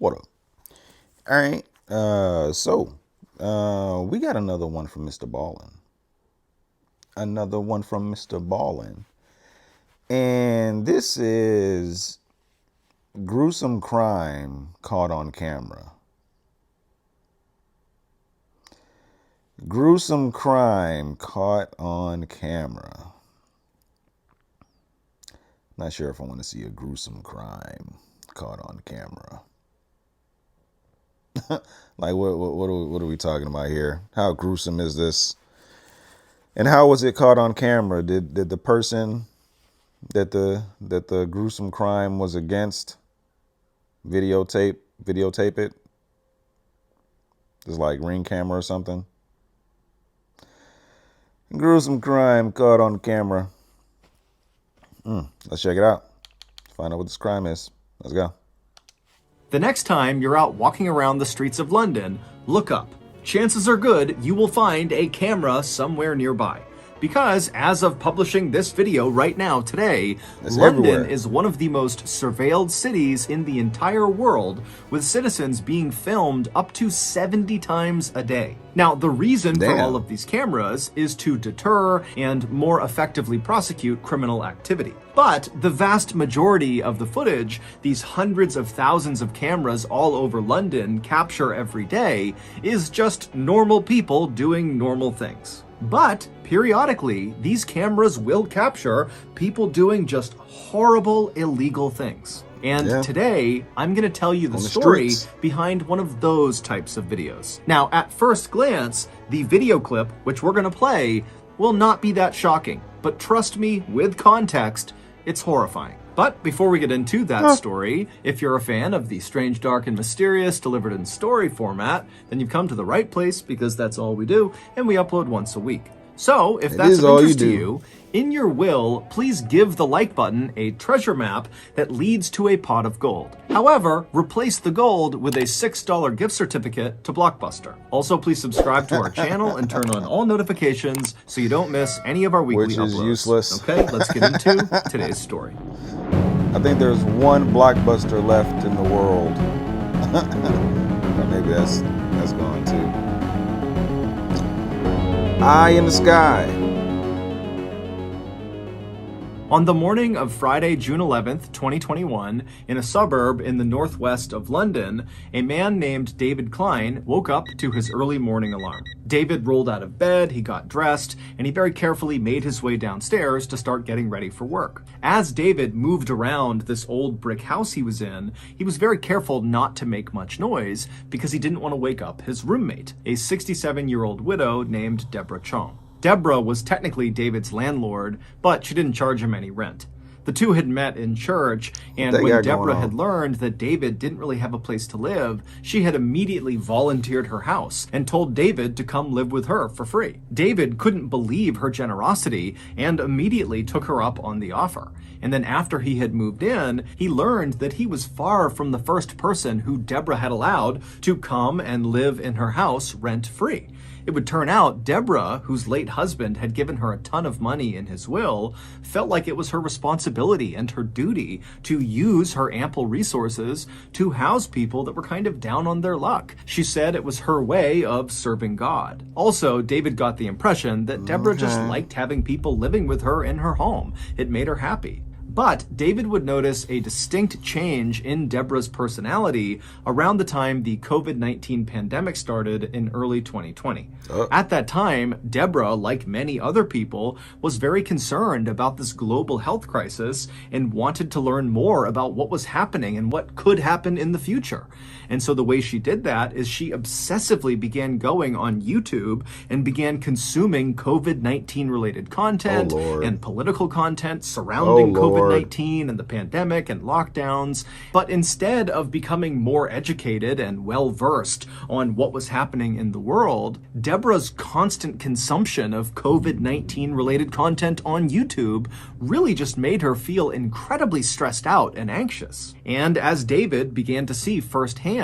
What up? All right. We got another one from MrBallen. Another one from MrBallen. And this is gruesome crime caught on camera. Gruesome crime caught on camera. Not sure if I want to see a gruesome crime caught on camera. Like what are we talking about here? How gruesome is this? And how was it caught on camera? Did the person that the gruesome crime was against videotape it? Just like Ring camera or something. Gruesome crime caught on camera. Let's check it out. Find out what this crime is. Let's go. The next time you're out walking around the streets of London, look up. Chances are good you will find a camera somewhere nearby. Because as of publishing this video right now today, London everywhere. is one of the most surveilled cities in the entire world, with citizens being filmed up to 70 times a day. Now, the reason for all of these cameras is to deter and more effectively prosecute criminal activity. But the vast majority of the footage these hundreds of thousands of cameras all over London capture every day is just normal people doing normal things. But periodically, these cameras will capture people doing just horrible, illegal things. And today, I'm going to tell you the story behind one of those types of videos. Now, at first glance, the video clip, which we're going to play, will not be that shocking. But trust me, with context, it's horrifying. But before we get into that story, if you're a fan of the strange, dark, and mysterious delivered in story format, then you've come to the right place because that's all we do, and we upload once a week. So, if that's of interest to you, in your will, please give the like button a treasure map that leads to a pot of gold. However, replace the gold with a $6 gift certificate to Blockbuster. Also, please subscribe to our channel and turn on all notifications so you don't miss any of our weekly uploads. Which is useless. Okay, let's get into today's story. I think there's one Blockbuster left in the world. Or maybe that's gone too. Eye in the sky. On the morning of Friday, June 11th, 2021, in a suburb in the northwest of London, a man named David Klein woke up to his early morning alarm. David rolled out of bed, he got dressed, and he very carefully made his way downstairs to start getting ready for work. As David moved around this old brick house he was in, he was very careful not to make much noise because he didn't want to wake up his roommate, a 67-year-old widow named Deborah Chong. Deborah was technically David's landlord, but she didn't charge him any rent. The two had met in church, and when Deborah had learned that David didn't really have a place to live, she had immediately volunteered her house and told David to come live with her for free. David couldn't believe her generosity and immediately took her up on the offer. And then after he had moved in, he learned that he was far from the first person who Deborah had allowed to come and live in her house rent-free. It would turn out Deborah, whose late husband had given her a ton of money in his will, felt like it was her responsibility and her duty to use her ample resources to house people that were kind of down on their luck. She said it was her way of serving God. Also, David got the impression that Deborah just liked having people living with her in her home. It made her happy. But David would notice a distinct change in Deborah's personality around the time the COVID-19 pandemic started in early 2020. At that time, Deborah, like many other people, was very concerned about this global health crisis and wanted to learn more about what was happening and what could happen in the future. And so the way she did that is she obsessively began going on YouTube and began consuming COVID-19 related content and political content surrounding COVID-19 and the pandemic and lockdowns. But instead of becoming more educated and well-versed on what was happening in the world, Deborah's constant consumption of COVID-19 related content on YouTube really just made her feel incredibly stressed out and anxious. And as David began to see firsthand,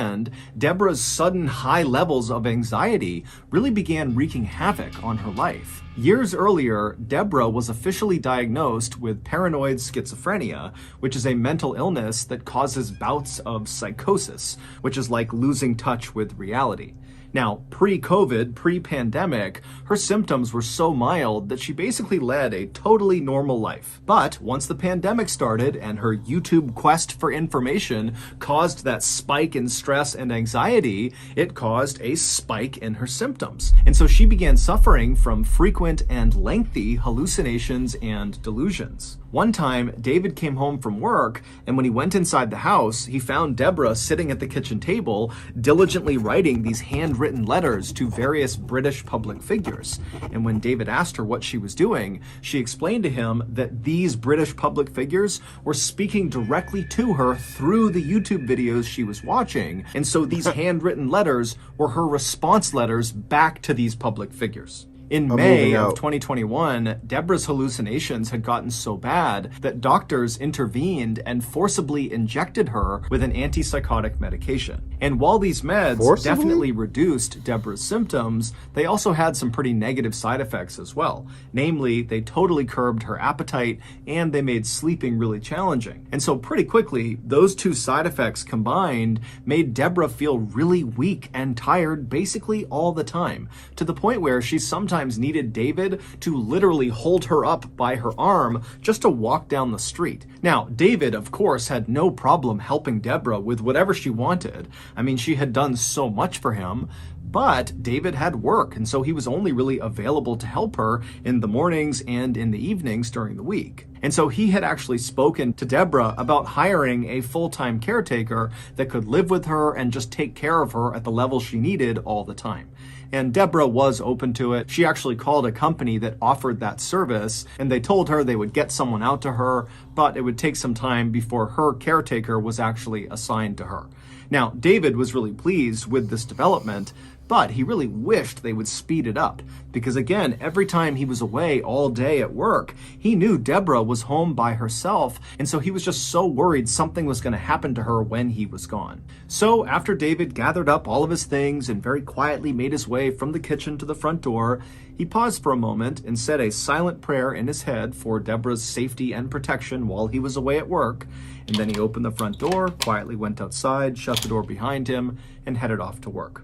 Deborah's sudden high levels of anxiety really began wreaking havoc on her life. Years earlier, Deborah was officially diagnosed with paranoid schizophrenia. schizophrenia, which is a mental illness that causes bouts of psychosis, which is like losing touch with reality. Now, pre-COVID, pre-pandemic, her symptoms were so mild that she basically led a totally normal life. But once the pandemic started and her YouTube quest for information caused that spike in stress and anxiety, it caused a spike in her symptoms. And so she began suffering from frequent and lengthy hallucinations and delusions. One time, David came home from work, and when he went inside the house, he found Deborah sitting at the kitchen table, diligently writing these handwritten letters to various British public figures. And when David asked her what she was doing, she explained to him that these British public figures were speaking directly to her through the YouTube videos she was watching. And so these handwritten letters were her response letters back to these public figures. In May of 2021, Deborah's hallucinations had gotten so bad that doctors intervened and forcibly injected her with an antipsychotic medication. And while these meds definitely reduced Deborah's symptoms, they also had some pretty negative side effects as well. Namely, they totally curbed her appetite and they made sleeping really challenging. And so pretty quickly, those two side effects combined made Deborah feel really weak and tired basically all the time, to the point where she sometimes needed David to literally hold her up by her arm just to walk down the street. Now, David, of course, had no problem helping Deborah with whatever she wanted. I mean, she had done so much for him, but David had work, and so he was only really available to help her in the mornings and in the evenings during the week. And so he had actually spoken to Deborah about hiring a full-time caretaker that could live with her and just take care of her at the level she needed all the time. And Deborah was open to it. She actually called a company that offered that service, and they told her they would get someone out to her, but it would take some time before her caretaker was actually assigned to her. Now, David was really pleased with this development, but he really wished they would speed it up, because again, every time he was away all day at work, he knew Deborah was home by herself, and so he was just so worried something was going to happen to her when he was gone. So after David gathered up all of his things and very quietly made his way from the kitchen to the front door, he paused for a moment and said a silent prayer in his head for Deborah's safety and protection while he was away at work, and then he opened the front door, quietly went outside, shut the door behind him, and headed off to work.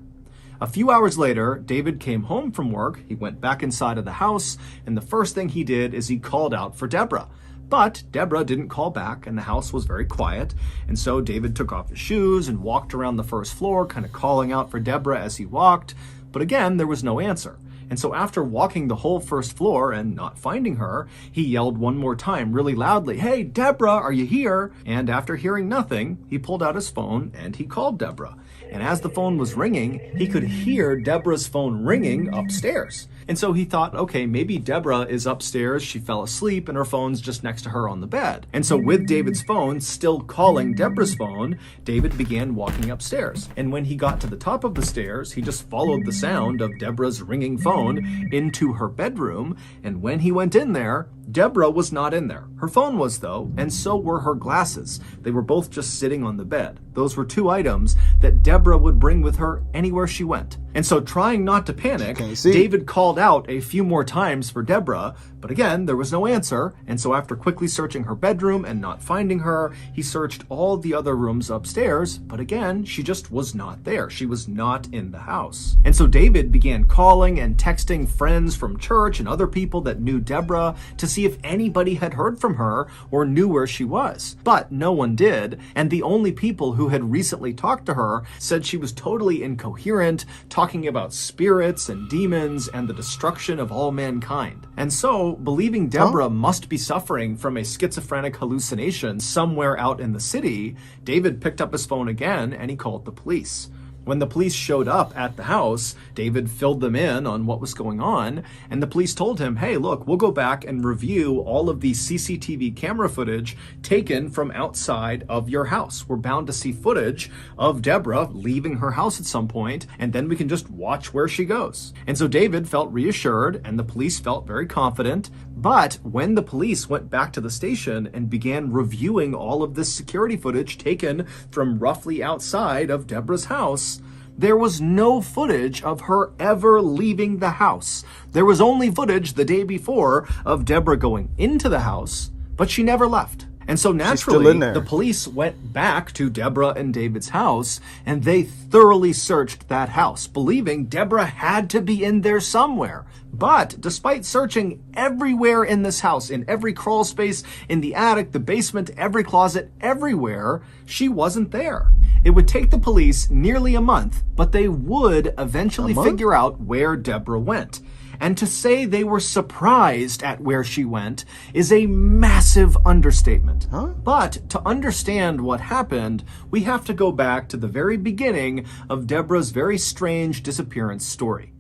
A few hours later, David came home from work, he went back inside of the house, and the first thing he did is he called out for Deborah. But Deborah didn't call back, and the house was very quiet, and so David took off his shoes and walked around the first floor, kind of calling out for Deborah as he walked, but again, there was no answer. And so after walking the whole first floor and not finding her, he yelled one more time really loudly, "Hey, Deborah, are you here?" And after hearing nothing, he pulled out his phone and he called Deborah. And as the phone was ringing, he could hear Deborah's phone ringing upstairs. And so he thought, okay, maybe Deborah is upstairs, she fell asleep, and her phone's just next to her on the bed. And so with David's phone still calling Deborah's phone, David began walking upstairs. And when he got to the top of the stairs, he just followed the sound of Deborah's ringing phone into her bedroom. And when he went in there, Deborah was not in there. Her phone was though, and so were her glasses. They were both just sitting on the bed. Those were two items that Deborah would bring with her anywhere she went. And so trying not to panic, David called out a few more times for Deborah, but again, there was no answer. And so after quickly searching her bedroom and not finding her, he searched all the other rooms upstairs, but again, she just was not there. She was not in the house. And so David began calling and texting friends from church and other people that knew Deborah to see if anybody had heard from her or knew where she was. But no one did, and the only people who had recently talked to her said she was totally incoherent, talking about spirits and demons and the destruction of all mankind. And so, believing Deborah must be suffering from a schizophrenic hallucination somewhere out in the city, David picked up his phone again and he called the police. When the police showed up at the house, David filled them in on what was going on, and the police told him, hey, look, we'll go back and review all of the CCTV camera footage taken from outside of your house. We're bound to see footage of Deborah leaving her house at some point, and then we can just watch where she goes. And so David felt reassured, and the police felt very confident. But when the police went back to the station and began reviewing all of this security footage taken from roughly outside of Deborah's house, there was no footage of her ever leaving the house. There was only footage the day before of Deborah going into the house, but she never left. And so She's still in naturally, there. the police went back to Deborah and David's house, and they thoroughly searched that house, believing Deborah had to be in there somewhere. But despite searching everywhere in this house, in every crawl space, in the attic, the basement, every closet, everywhere, she wasn't there. It would take the police nearly a month, but they would eventually figure out where Deborah went. And to say they were surprised at where she went is a massive understatement. But to understand what happened, we have to go back to the very beginning of Deborah's very strange disappearance story.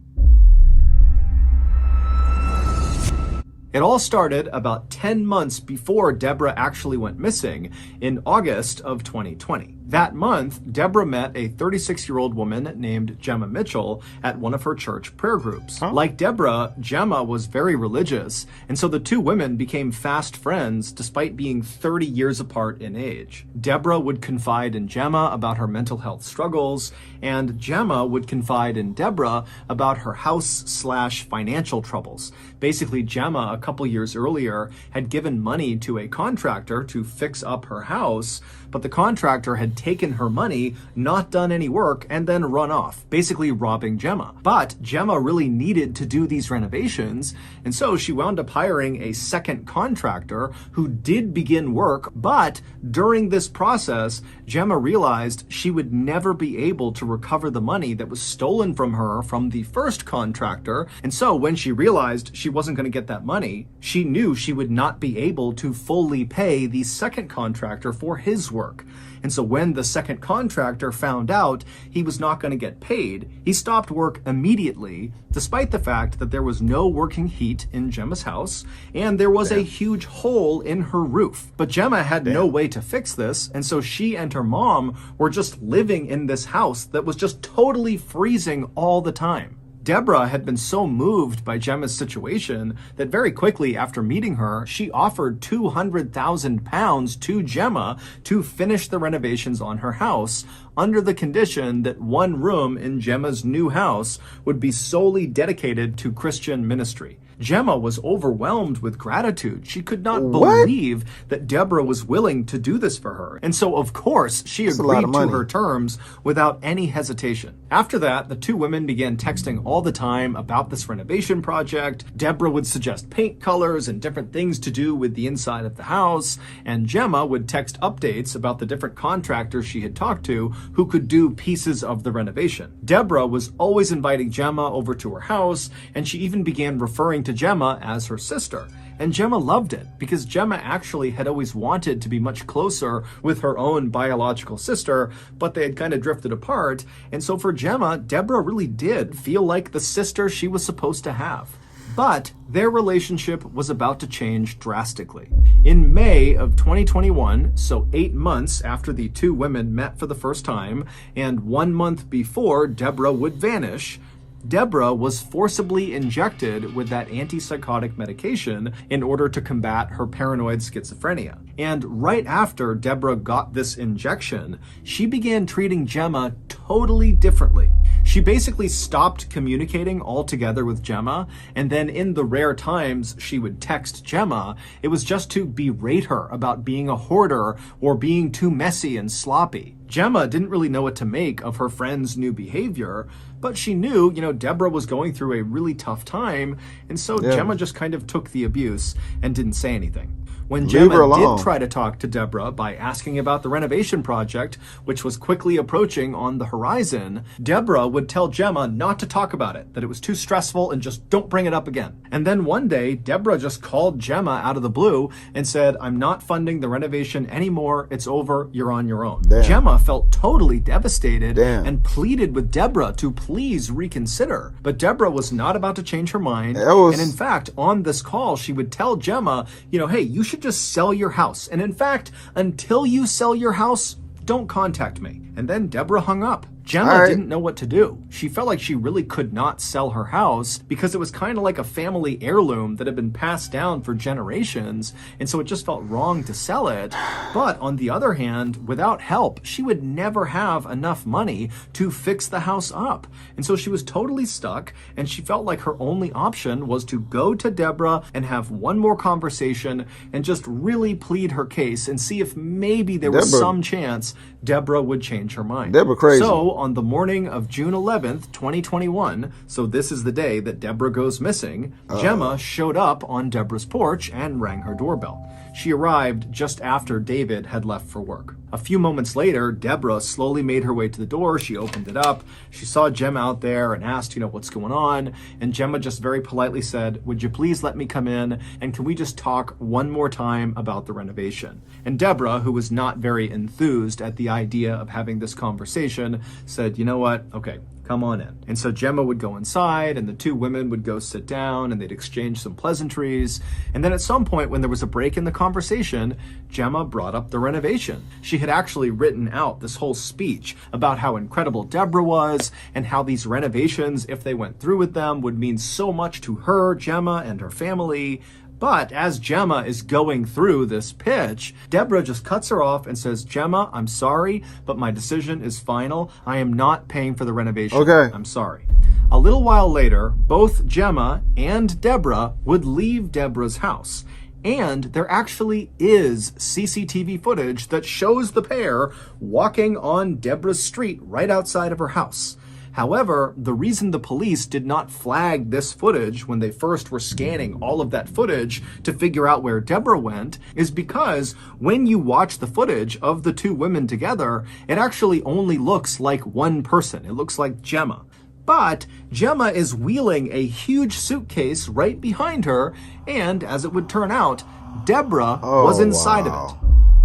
It all started about 10 months before Deborah actually went missing in August of 2020. That month, Deborah met a 36-year-old woman named Gemma Mitchell at one of her church prayer groups. Like Deborah, Gemma was very religious, and so the two women became fast friends despite being 30 years apart in age. Deborah would confide in Gemma about her mental health struggles, and Gemma would confide in Deborah about her house/financial troubles. Basically, Gemma, a couple years earlier, had given money to a contractor to fix up her house, but the contractor had taken her money, not done any work, and then run off, basically robbing Gemma. But Gemma really needed to do these renovations, and so she wound up hiring a second contractor who did begin work, but during this process, Gemma realized she would never be able to recover the money that was stolen from her from the first contractor, and so when she realized she wasn't going to get that money, she knew she would not be able to fully pay the second contractor for his work. And so when the second contractor found out he was not going to get paid, he stopped work immediately, despite the fact that there was no working heat in Gemma's house, and there was a huge hole in her roof. But Gemma had no way to fix this, and so she and her mom were just living in this house that was just totally freezing all the time. Deborah had been so moved by Gemma's situation that very quickly after meeting her, she offered £200,000 to Gemma to finish the renovations on her house under the condition that one room in Gemma's new house would be solely dedicated to Christian ministry. Gemma was overwhelmed with gratitude. She could not believe that Deborah was willing to do this for her. And so, of course, she agreed to her terms without any hesitation. After that, the two women began texting all the time about this renovation project. Deborah would suggest paint colors and different things to do with the inside of the house, and Gemma would text updates about the different contractors she had talked to who could do pieces of the renovation. Deborah was always inviting Gemma over to her house, and she even began referring to Gemma as her sister. And Gemma loved it because Gemma actually had always wanted to be much closer with her own biological sister, but they had kind of drifted apart. And so for Gemma, Deborah really did feel like the sister she was supposed to have. But their relationship was about to change drastically. In May of 2021, so 8 months after the two women met for the first time, and 1 month before Deborah would vanish, Deborah was forcibly injected with that antipsychotic medication in order to combat her paranoid schizophrenia. And right after Deborah got this injection, she began treating Gemma totally differently. She basically stopped communicating altogether with Gemma, and then in the rare times she would text Gemma, it was just to berate her about being a hoarder or being too messy and sloppy. Gemma didn't really know what to make of her friend's new behavior, but she knew, Deborah was going through a really tough time, and so Gemma just kind of took the abuse and didn't say anything. When Gemma did try to talk to Deborah by asking about the renovation project, which was quickly approaching on the horizon, Deborah would tell Gemma not to talk about it, that it was too stressful and just don't bring it up again. And then one day, Deborah just called Gemma out of the blue and said, "I'm not funding the renovation anymore. It's over. You're on your own." Gemma felt totally devastated and pleaded with Deborah to please reconsider. But Deborah was not about to change her mind. And in fact, on this call, she would tell Gemma, hey, you should just sell your house. And in fact, until you sell your house, don't contact me. And then Deborah hung up. All Gemma right. didn't know what to do. She felt like she really could not sell her house because it was kind of like a family heirloom that had been passed down for generations, and so it just felt wrong to sell it. But on the other hand, without help, she would never have enough money to fix the house up. And so she was totally stuck, and she felt like her only option was to go to Deborah and have one more conversation and just really plead her case and see if maybe there was Deborah, some chance Deborah would change her mind. Deborah crazy. So, on the morning of June 11th, 2021, so this is the day that Deborah goes missing, Gemma showed up on Deborah's porch and rang her doorbell. She arrived just after David had left for work. A few moments later, Deborah slowly made her way to the door. She opened it up. She saw Gemma out there and asked, what's going on? And Gemma just very politely said, would you please let me come in? And can we just talk one more time about the renovation? And Deborah, who was not very enthused at the idea of having this conversation, said, you know what? Okay, come on in. And so Gemma would go inside and the two women would go sit down and they'd exchange some pleasantries. And then at some point when there was a break in the conversation, Gemma brought up the renovation. She had actually written out this whole speech about how incredible Deborah was and how these renovations, if they went through with them, would mean so much to her, Gemma, and her family. But as Gemma is going through this pitch, Deborah just cuts her off and says, Gemma, I'm sorry, but my decision is final. I am not paying for the renovation. Okay. I'm sorry. A little while later, both Gemma and Deborah would leave Deborah's house. And there actually is CCTV footage that shows the pair walking on Deborah's street right outside of her house. However, the reason the police did not flag this footage when they first were scanning all of that footage to figure out where Deborah went is because when you watch the footage of the two women together, it actually only looks like one person. It looks like Gemma. But Gemma is wheeling a huge suitcase right behind her, and as it would turn out, Deborah was inside of it.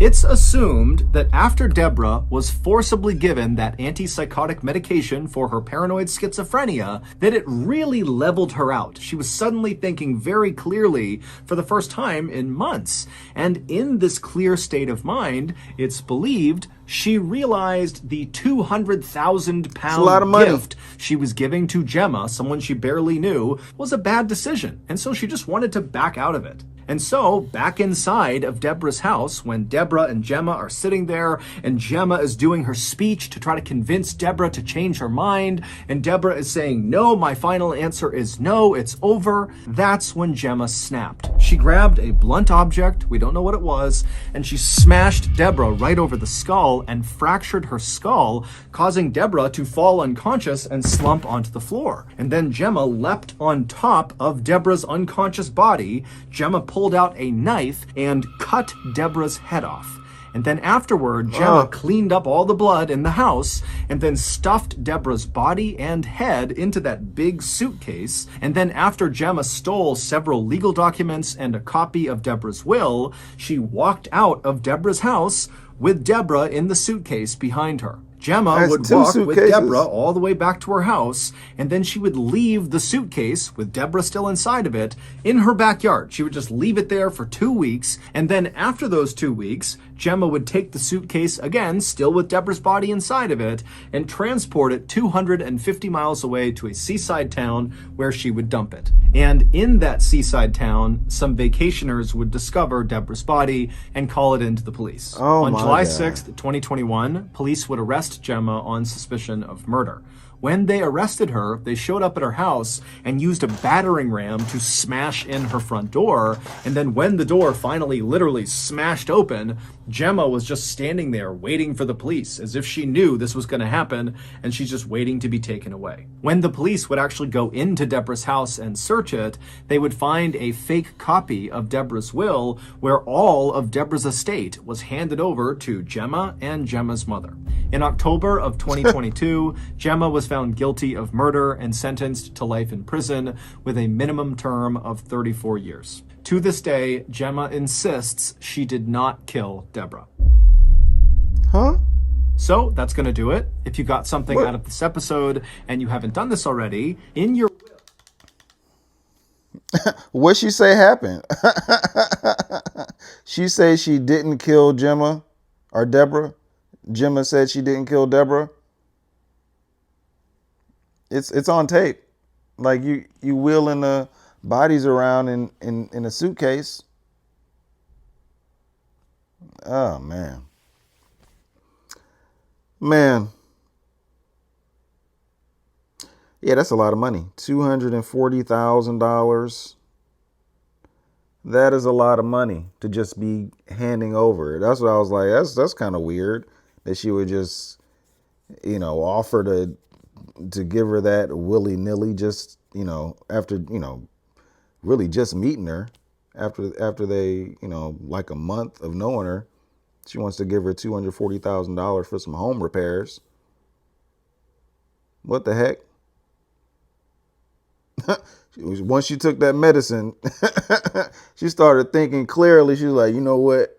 It's assumed that after Deborah was forcibly given that antipsychotic medication for her paranoid schizophrenia, that it really leveled her out. She was suddenly thinking very clearly for the first time in months. And in this clear state of mind, it's believed she realized the 200,000 pound gift she was giving to Gemma, someone she barely knew, was a bad decision. And so she just wanted to back out of it. And so, back inside of Deborah's house, when Deborah and Gemma are sitting there, and Gemma is doing her speech to try to convince Deborah to change her mind, and Deborah is saying, no, my final answer is no, it's over, that's when Gemma snapped. She grabbed a blunt object, we don't know what it was, and she smashed Deborah right over the skull and fractured her skull, causing Deborah to fall unconscious and slump onto the floor. And then Gemma leapt on top of Deborah's unconscious body. Gemma pulled out a knife and cut Deborah's head off. And then afterward, Gemma cleaned up all the blood in the house and then stuffed Deborah's body and head into that big suitcase. And then after Gemma stole several legal documents and a copy of Deborah's will, she walked out of Deborah's house with Deborah in the suitcase behind her. Gemma would walk with Deborah all the way back to her house, and then she would leave the suitcase, with Deborah still inside of it, in her backyard. She would just leave it there for 2 weeks, and then after those 2 weeks, Gemma would take the suitcase again, still with Deborah's body inside of it, and transport it 250 miles away to a seaside town where she would dump it. And in that seaside town, some vacationers would discover Deborah's body and call it in to the police. On July 6th, 2021, police would arrest Gemma on suspicion of murder. When they arrested her, they showed up at her house and used a battering ram to smash in her front door. And then when the door finally literally smashed open, Gemma was just standing there waiting for the police as if she knew this was going to happen and she's just waiting to be taken away. When the police would actually go into Deborah's house and search it, they would find a fake copy of Deborah's will where all of Deborah's estate was handed over to Gemma and Gemma's mother. In October of 2022, Gemma was found guilty of murder and sentenced to life in prison with a minimum term of 34 years. To this day, Gemma insists she did not kill Deborah. Huh? So that's going to do it. If you got something out of this episode and you haven't done this already, in your What she say happened? She said she didn't kill Gemma or Deborah. Gemma said she didn't kill Deborah. It's on tape. Like you wheeling the bodies around in a suitcase. Oh man, man. Yeah, that's a lot of money. $240,000. That is a lot of money to just be handing over. That's what I was like. That's kind of weird that she would just offer to give her that willy nilly just after really just meeting her after they like a month of knowing her. She wants to give her $240,000 for some home repairs. What the heck? Once she took that medicine, she started thinking clearly. She was like, you know what?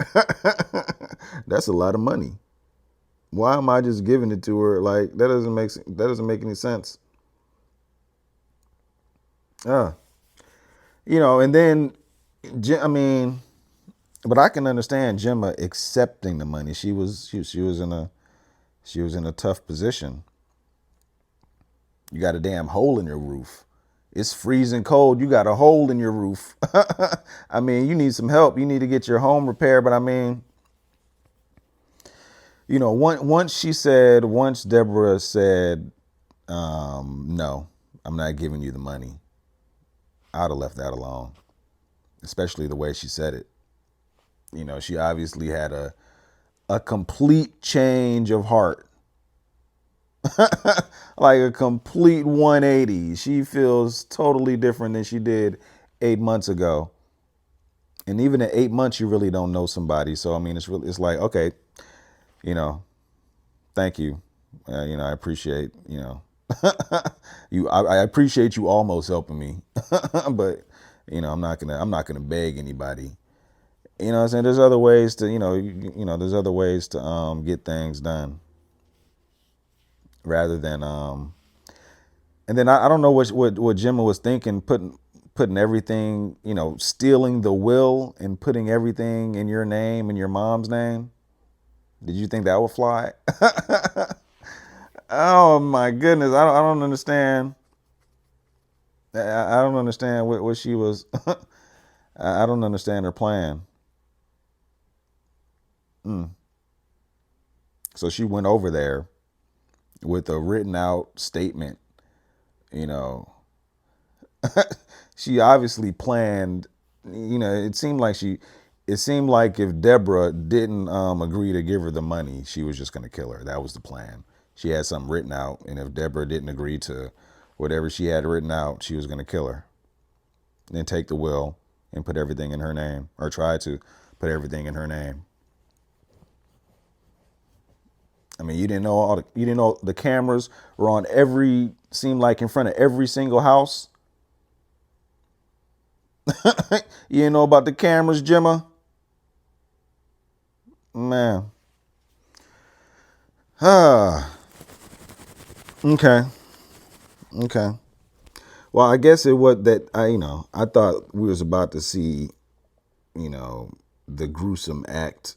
That's a lot of money. Why am I just giving it to her? Like that doesn't make any sense. Uh, and then I mean, but I can understand Gemma accepting the money. She was in a tough position. You got a damn hole in your roof. It's freezing cold. You got a hole in your roof. I mean, you need some help. You need to get your home repaired. But I mean, once Deborah said, no, I'm not giving you the money, I'd have left that alone, especially the way she said it. She obviously had a complete change of heart, like a complete 180. She feels totally different than she did 8 months ago. And even at 8 months, you really don't know somebody. So, I mean, it's like, okay, you know, thank you. I appreciate, I appreciate you almost helping me, but I'm not gonna beg anybody. You know what I'm saying? There's other ways to, there's other ways to get things done rather than and then I don't know what Gemma was thinking, putting everything, stealing the will and putting everything in your name and your mom's name. Did you think that would fly? Oh my goodness, I don't understand. I don't understand what she was. I don't understand her plan. Mm. So she went over there with a written out statement. You know, she obviously planned. It seemed like if Deborah didn't agree to give her the money, she was just going to kill her. That was the plan. She had something written out, and if Deborah didn't agree to whatever she had written out, she was going to kill her. Then take the will and put everything in her name, or try to put everything in her name. I mean, you didn't know the cameras were on seemed like in front of every single house. You didn't know about the cameras, Gemma? Man. Ah. Okay. Okay. Well, I guess it was that I thought we was about to see, you know, the gruesome act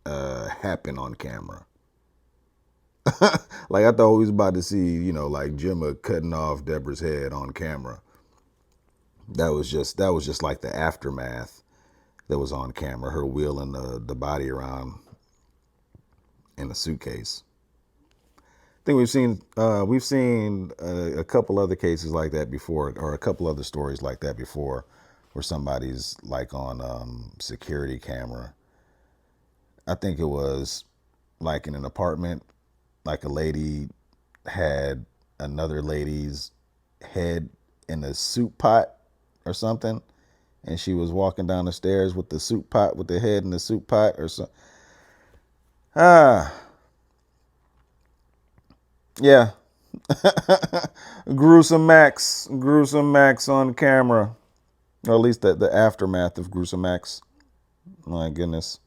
happen on camera. Like I thought we was about to see, like Gemma cutting off Deborah's head on camera. That was just like the aftermath that was on camera, her wheeling the body around in a suitcase. I think we've seen a couple other cases like that before, or a couple other stories like that before, where somebody's like on security camera. I think it was like in an apartment, like a lady had another lady's head in a soup pot or something, and she was walking down the stairs with the soup pot, with the head in the soup pot or so. Ah, yeah. Gruesome Max on camera, or at least the aftermath of Gruesome Max. My goodness.